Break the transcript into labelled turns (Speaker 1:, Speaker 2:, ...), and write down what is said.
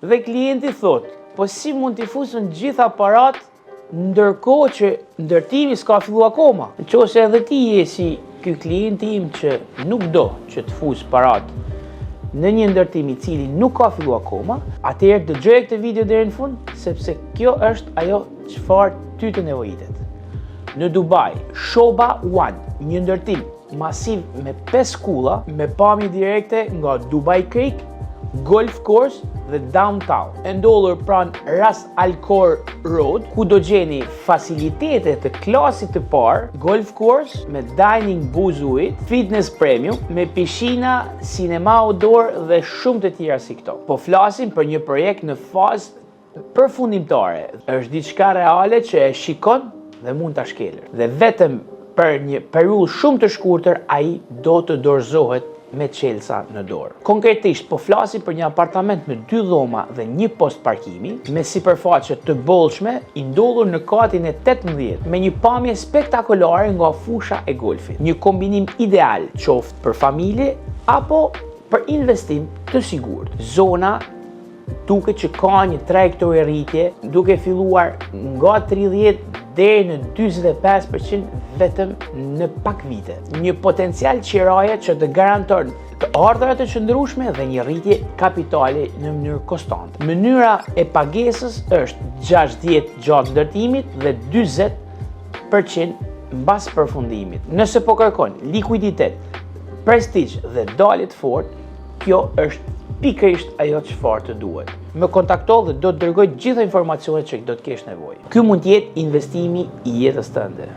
Speaker 1: Dhe klienti thot, po si mund t'i fusën gjitha parat ndërkohë që ndërtimi s'ka fillu akoma? Nëse edhe ti je si ky klienti im që nuk do që të fus parat në një ndërtim i cili nuk ka fillu akoma, atëherë dëgjoj këtë video deri në fund, sepse kjo është ajo çfarë ty të nevojitet. Në Dubai, Shoba One, një ndërtim masiv me 5 kulla, me pamje direkte nga Dubai Creek, Golf Course dhe Downtown. E ndodhur pranë Ras Al Khor Road, ku do gjeni facilitete të klasit të parë, Golf Course me dining buzuit, fitness premium, me pishina, sinema outdoor dhe shumë të tjera si këto. Po flasim për një projekt në fazë përfundimtare. Është diçka reale që e shikon dhe mund ta shkelër. Dhe vetëm për një periudhë shumë të shkurtër ai do të dorëzohet me çelësa në dorë. Konkretisht po flasim për një apartament me 2 dhoma dhe 1 post parkimi, me sipërfaqe të bollshme, i ndodhur në katin e 18, me një pamje spektakolare nga fusha e golfit. Një kombinim ideal qoftë për familje apo për investim të sigurt. Zona duket që ka një trajektori rritje, duke filluar nga 30 deri në 45% vetëm në pak vite. Një potencial qiraje që të garanton të ardhurat të qëndrueshme dhe një rritje kapitali në mënyrë konstante. Mënyra e pagesës është 60 gjatë ndërtimit dhe 40% mbas përfundimit. Nëse po kërkon likuiditet, prestigj dhe dalje të fortë, kjo është pikërisht ajo çfarë të duhet. Më kontakto dhe do të dërgoj gjitha informacionet që do të kesh nevojë. Ky mund të jetë investimi i jetës tënde.